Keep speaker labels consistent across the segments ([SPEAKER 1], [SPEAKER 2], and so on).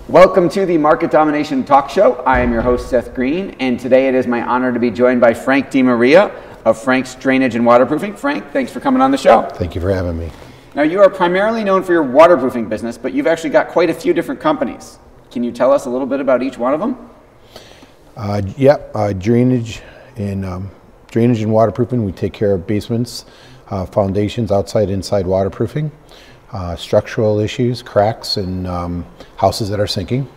[SPEAKER 1] Welcome to the Market Domination Talk Show. I am your host, Seth Greene, and today it is my honor to be joined by Frank DiMaria of Frank's Drainage and Waterproofing. Frank, thanks for coming on the show.
[SPEAKER 2] Thank you for having me.
[SPEAKER 1] Now, you are primarily known for your waterproofing business, but you've actually got quite a few different companies. Can you tell us a little bit about each one of them?
[SPEAKER 2] Drainage and waterproofing. We take care of basements, foundations, outside, inside waterproofing, structural issues, cracks, and houses that are sinking.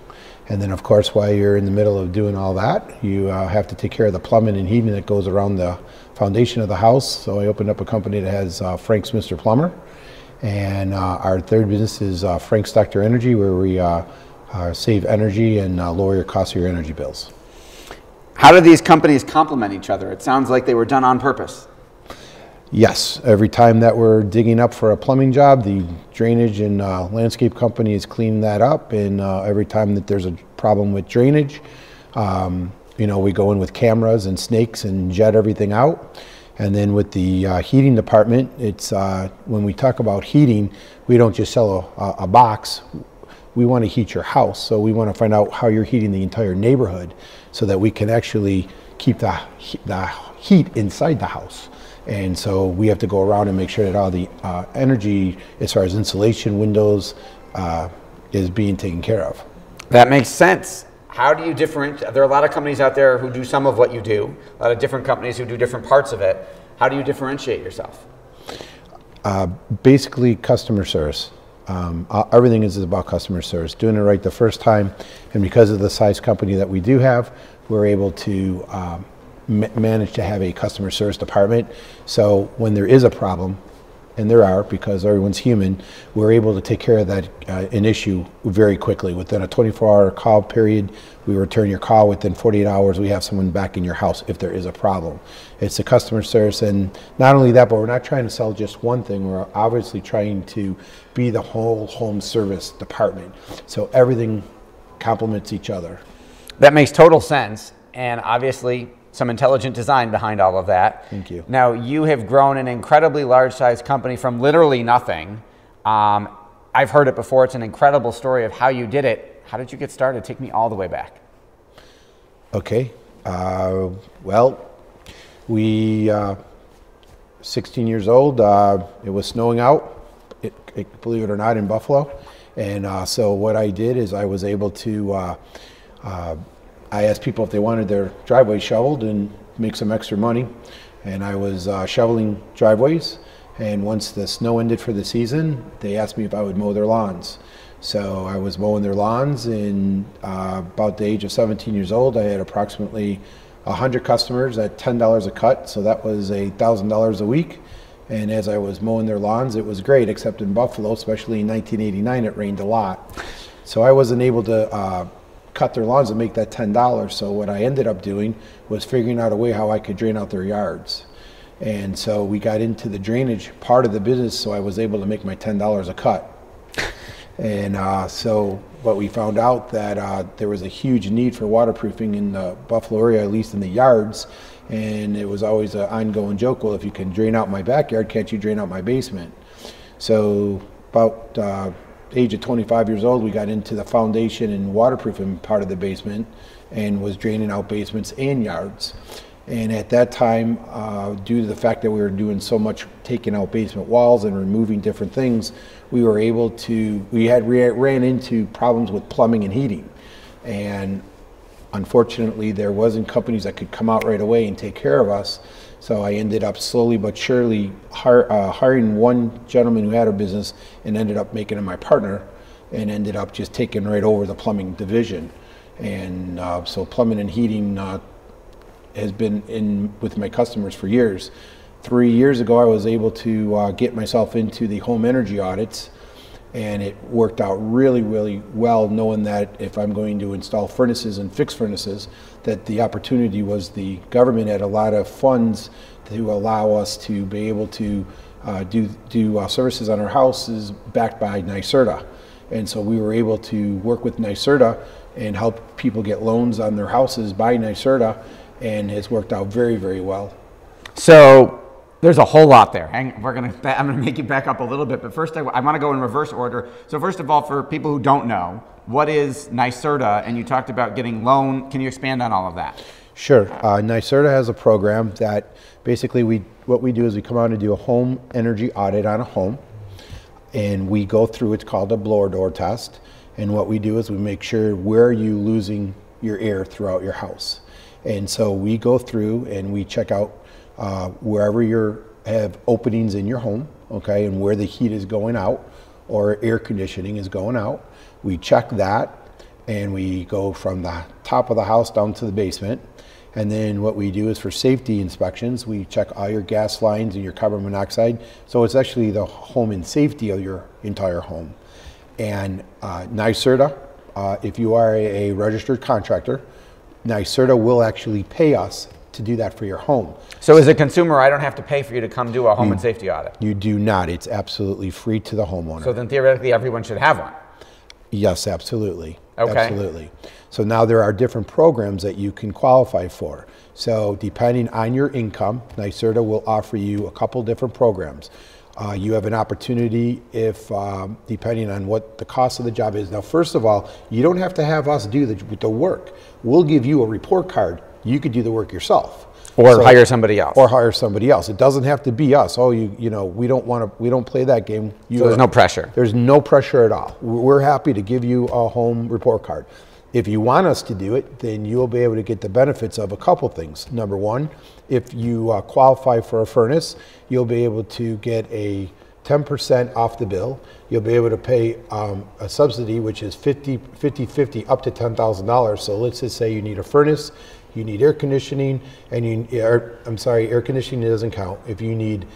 [SPEAKER 2] And then, of course, while you're in the middle of doing all that, you have to take care of the plumbing and heating that goes around the foundation of the house. So I opened up a company that has Frank's Mr. Plumber. And our third business is Frank's Dr. Energy, where we save energy and lower your cost of your energy bills.
[SPEAKER 1] How do these companies complement each other? It sounds like they were done on purpose.
[SPEAKER 2] Yes, every time that we're digging up for a plumbing job, the drainage and landscape company is cleaning that up. And every time that there's a problem with drainage, we go in with cameras and snakes and jet everything out. And then with the heating department, it's when we talk about heating, we don't just sell a box. We want to heat your house. So we want to find out how you're heating the entire neighborhood so that we can actually keep the heat inside the house. And so we have to go around and make sure that all the energy, as far as insulation, windows, is being taken care of.
[SPEAKER 1] That makes sense. How do you differentiate? There are a lot of companies out there who do some of what you do, a lot of different companies who do different parts of it. How do you differentiate yourself?
[SPEAKER 2] Basically, customer service. Everything is about customer service, doing it right the first time. And because of the size company that we do have, we're able to manage to have a customer service department. So when there is a problem, and there are, because everyone's human, we're able to take care of that an issue very quickly. Within a 24-hour call period, we return your call. Within 48 hours, we have someone back in your house if there is a problem. It's the customer service, and not only that, but we're not trying to sell just one thing. We're obviously trying to be the whole home service department. So everything complements each other.
[SPEAKER 1] That makes total sense, and obviously some intelligent design behind all of that.
[SPEAKER 2] Thank you.
[SPEAKER 1] Now, you have grown an incredibly large-sized company from literally nothing. I've heard it before. It's an incredible story of how you did it. How did you get started? Take me all the way back.
[SPEAKER 2] Okay. Well, we 16 years old. It was snowing out, believe it or not, in Buffalo. And so what I did is I was able to I asked people if they wanted their driveway shoveled and make some extra money. And I was shoveling driveways. And once the snow ended for the season, they asked me if I would mow their lawns. So I was mowing their lawns, and about the age of 17 years old, I had approximately 100 customers at $10 a cut. So that was $1,000 a week. And as I was mowing their lawns, it was great, except in Buffalo, especially in 1989, it rained a lot. So I wasn't able to cut their lawns and make that $10. So what I ended up doing was figuring out a way how I could drain out their yards. And so we got into the drainage part of the business, so I was able to make my $10 a cut. And but we found out that there was a huge need for waterproofing in the Buffalo area, at least in the yards. And it was always an ongoing joke, well, if you can drain out my backyard, can't you drain out my basement? So about age of 25 years old, we got into the foundation and waterproofing part of the basement and was draining out basements and yards. And at that time, due to the fact that we were doing so much taking out basement walls and removing different things, we were able to, ran into problems with plumbing and heating. And unfortunately, there wasn't companies that could come out right away and take care of us. So I ended up slowly but surely hiring one gentleman who had a business and ended up making him my partner, and ended up just taking right over the plumbing division. And so plumbing and heating has been in with my customers for years. 3 years ago, I was able to get myself into the home energy audits, and it worked out really, really well, knowing that if I'm going to install furnaces and fix furnaces, that the opportunity was the government had a lot of funds to allow us to be able to do services on our houses backed by NYSERDA. And so we were able to work with NYSERDA and help people get loans on their houses by NYSERDA, and it's worked out very, very well.
[SPEAKER 1] So there's a whole lot there. I'm gonna make you back up a little bit, but first I want to go in reverse order. So first of all, for people who don't know, what is NYSERDA? And you talked about getting loan. Can you expand on all of that?
[SPEAKER 2] Sure. NYSERDA has a program that basically what we do is we come out and do a home energy audit on a home, and we go through, it's called a blower door test. And what we do is we make sure where are you losing your air throughout your house. And so we go through and we check out wherever you have openings in your home, okay, and where the heat is going out or air conditioning is going out. We check that, and we go from the top of the house down to the basement. And then what we do is for safety inspections, we check all your gas lines and your carbon monoxide. So it's actually the home and safety of your entire home. And NYSERDA, if you are a registered contractor, NYSERDA will actually pay us to do that for your home.
[SPEAKER 1] So as a consumer, I don't have to pay for you to come do a home and safety audit?
[SPEAKER 2] You do not. It's absolutely free to the homeowner.
[SPEAKER 1] So then theoretically everyone should have one?
[SPEAKER 2] Yes, absolutely.
[SPEAKER 1] Okay.
[SPEAKER 2] Absolutely. So now there are different programs that you can qualify for. So depending on your income, NYSERDA will offer you a couple different programs. You have an opportunity if, depending on what the cost of the job is. Now, first of all, you don't have to have us do the work. We'll give you a report card. You could do the work yourself.
[SPEAKER 1] Or hire somebody else.
[SPEAKER 2] Or hire somebody else. It doesn't have to be us. Oh, you know, we don't play that game.
[SPEAKER 1] So there's no pressure.
[SPEAKER 2] There's no pressure at all. We're happy to give you a home report card. If you want us to do it, then you'll be able to get the benefits of a couple things. Number one, if you qualify for a furnace, you'll be able to get a 10% off the bill. You'll be able to pay a subsidy, which is 50-50 up to $10,000. So let's just say you need a furnace, you need air conditioning, and air conditioning doesn't count. If you need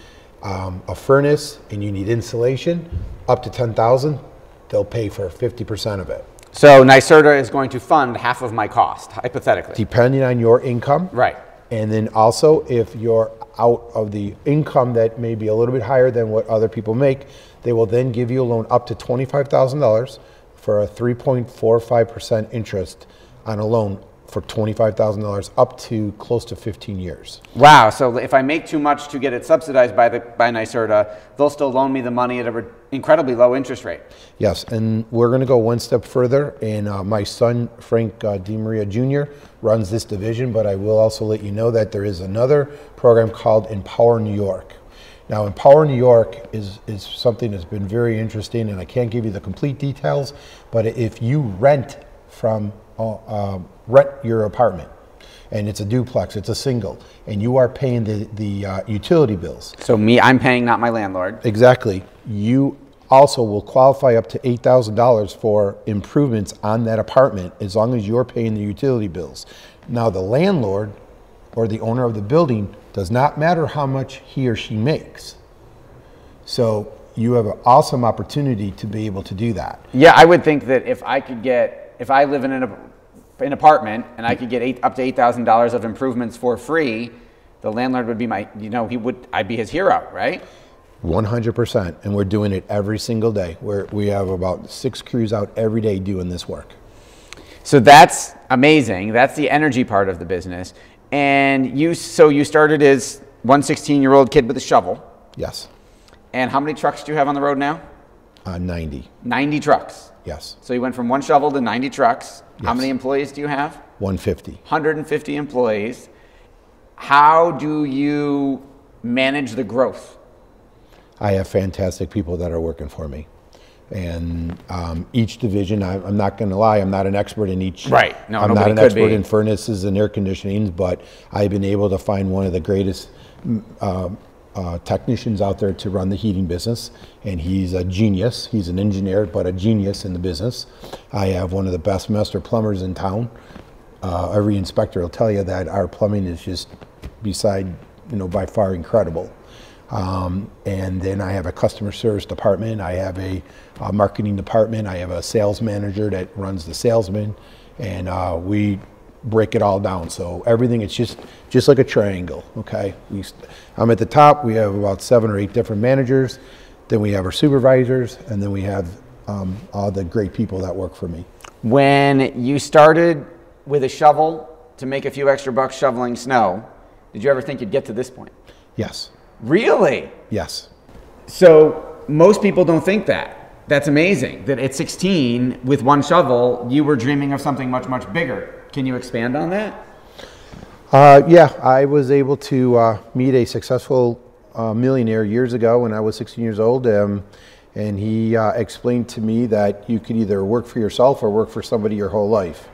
[SPEAKER 2] a furnace and you need insulation, up to $10,000, they'll pay for 50% of it.
[SPEAKER 1] So NYSERDA is going to fund half of my cost, hypothetically.
[SPEAKER 2] Depending on your income.
[SPEAKER 1] Right.
[SPEAKER 2] And then also if you're out of the income that may be a little bit higher than what other people make, they will then give you a loan up to $25,000 for a 3.45% interest on a loan for $25,000 up to close to 15 years.
[SPEAKER 1] Wow, so if I make too much to get it subsidized by NYSERDA, they'll still loan me the money at an incredibly low interest rate.
[SPEAKER 2] Yes, and we're going to go one step further, and my son, Frank DiMaria Jr., runs this division, but I will also let you know that there is another program called Empower New York. Now, Empower New York is something that's been very interesting, and I can't give you the complete details, but if you rent your apartment, and it's a duplex, it's a single, and you are paying the utility bills.
[SPEAKER 1] So I'm paying, not my landlord.
[SPEAKER 2] Exactly. You also will qualify up to $8,000 for improvements on that apartment as long as you're paying the utility bills. Now, the landlord or the owner of the building does not matter how much he or she makes. So you have an awesome opportunity to be able to do that.
[SPEAKER 1] Yeah, I would think that if I live in an apartment and I could get up to $8,000 of improvements for free, the landlord would be I'd be his hero, right?
[SPEAKER 2] 100%, and we're doing it every single day. We have about 6 crews out every day doing this work.
[SPEAKER 1] So that's amazing. That's the energy part of the business. And you started as one 16-year-old kid with a shovel.
[SPEAKER 2] Yes.
[SPEAKER 1] And how many trucks do you have on the road now?
[SPEAKER 2] 90.
[SPEAKER 1] 90 trucks.
[SPEAKER 2] Yes.
[SPEAKER 1] So you went from one shovel to 90 trucks.
[SPEAKER 2] Yes.
[SPEAKER 1] How many employees do you have?
[SPEAKER 2] 150.
[SPEAKER 1] 150 employees. How do you manage the growth?
[SPEAKER 2] I have fantastic people that are working for me. And each division, I'm not going to lie, I'm not an expert in each.
[SPEAKER 1] Right. No,
[SPEAKER 2] I'm not an
[SPEAKER 1] could
[SPEAKER 2] expert
[SPEAKER 1] be.
[SPEAKER 2] in furnaces and air conditioning, but I've been able to find one of the greatest technicians out there to run the heating business, and he's a genius. He's an engineer, but a genius in the business. I have one of the best master plumbers in town. Every inspector will tell you that our plumbing is just by far incredible. And then I have a customer service department. I have a marketing department. I have a sales manager that runs the salesman, and we break it all down. So everything, it's just like a triangle, okay? I'm at the top. We have about 7 or 8 different managers. Then we have our supervisors, and then we have all the great people that work for me.
[SPEAKER 1] When you started with a shovel to make a few extra bucks shoveling snow, did you ever think you'd get to this point?
[SPEAKER 2] Yes.
[SPEAKER 1] Really?
[SPEAKER 2] Yes.
[SPEAKER 1] So most people don't think that. That's amazing that at 16, with one shovel, you were dreaming of something much, much bigger. Can you expand on that?
[SPEAKER 2] Yeah, I was able to meet a successful millionaire years ago when I was 16 years old. And he explained to me that you could either work for yourself or work for somebody your whole life.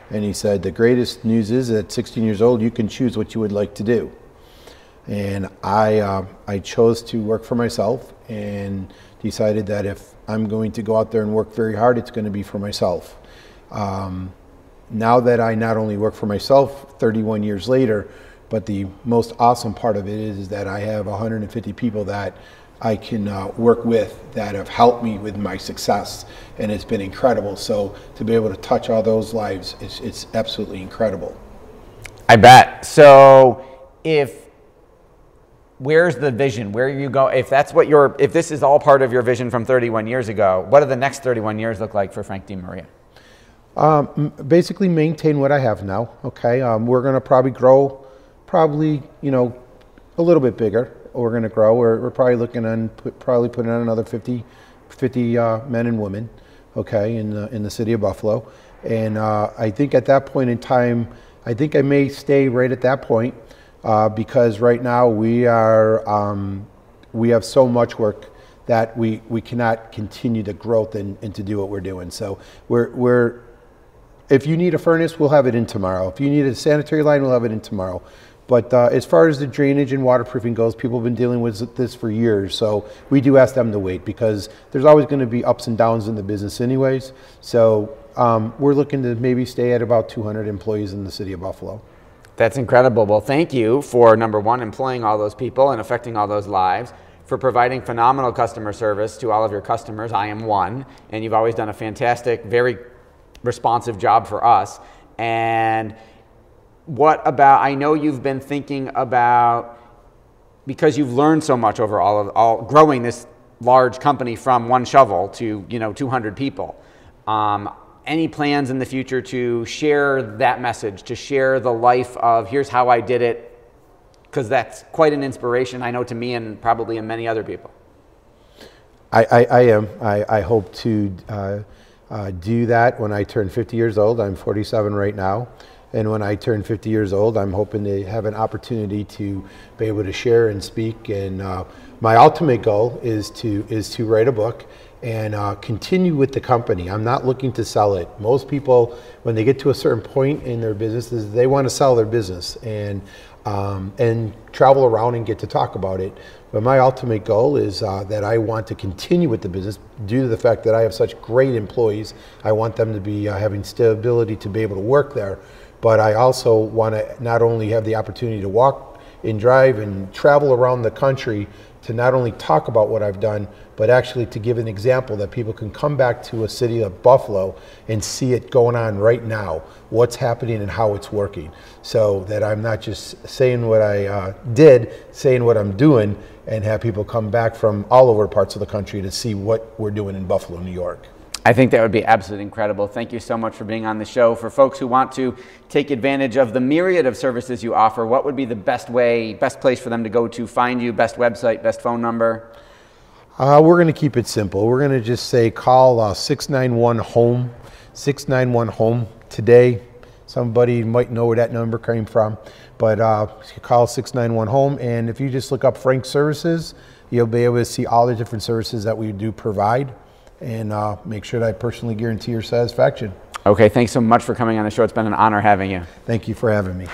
[SPEAKER 2] And he said, the greatest news is that at 16 years old, you can choose what you would like to do. And I chose to work for myself and decided that if I'm going to go out there and work very hard, it's going to be for myself. Now that I not only work for myself 31 years later, but the most awesome part of it is that I have 150 people that I can work with that have helped me with my success, and it's been incredible. So to be able to touch all those lives, it's absolutely incredible.
[SPEAKER 1] I bet. So where's the vision? Where you go? If that's what if this is all part of your vision from 31 years ago, what do the next 31 years look like for Frank DiMaria?
[SPEAKER 2] Basically maintain what I have now. Okay. We're going to probably grow, you know, a little bit bigger. We're going to grow. We're probably looking on putting on another 50 men and women, okay, in the city of Buffalo. And I think at that point in time, I think I may stay right at that point because right now we have so much work that we cannot continue the growth and to do what we're doing. So if you need a furnace, we'll have it in tomorrow. If you need a sanitary line, we'll have it in tomorrow. But as far as the drainage and waterproofing goes, people have been dealing with this for years. So we do ask them to wait because there's always going to be ups and downs in the business anyways. So we're looking to maybe stay at about 200 employees in the city of Buffalo.
[SPEAKER 1] That's incredible. Well, thank you for, number one, employing all those people and affecting all those lives, for providing phenomenal customer service to all of your customers. I am one, and you've always done a fantastic, very responsive job for us. And what about, I know you've been thinking about, because you've learned so much over all growing this large company from one shovel to 200 people. Any plans in the future to share that message, to share the life of here's how I did it? Because that's quite an inspiration, I know, to me and probably in many other people.
[SPEAKER 2] I am. I hope to do that when I turn 50 years old. I'm 47 right now. And when I turn 50 years old, I'm hoping to have an opportunity to be able to share and speak. And my ultimate goal is to write a book and continue with the company. I'm not looking to sell it. Most people, when they get to a certain point in their businesses, they want to sell their business and travel around and get to talk about it. But my ultimate goal is that I want to continue with the business due to the fact that I have such great employees. I want them to be having stability to be able to work there. But I also want to not only have the opportunity to walk and drive and travel around the country to not only talk about what I've done, but actually to give an example that people can come back to a city of Buffalo and see it going on right now, what's happening and how it's working. So that I'm not just saying what I did, saying what I'm doing, and have people come back from all over parts of the country to see what we're doing in Buffalo, New York.
[SPEAKER 1] I think that would be absolutely incredible. Thank you so much for being on the show. For folks who want to take advantage of the myriad of services you offer, what would be the best place for them to go to find you, best website, best phone number?
[SPEAKER 2] We're going to keep it simple. We're going to just say call 691-HOME, 691-HOME today. Somebody might know where that number came from, but call 691-HOME, and if you just look up Frank Services, you'll be able to see all the different services that we do provide, and make sure that I personally guarantee your satisfaction.
[SPEAKER 1] Okay, thanks so much for coming on the show. It's been an honor having you.
[SPEAKER 2] Thank you for having me.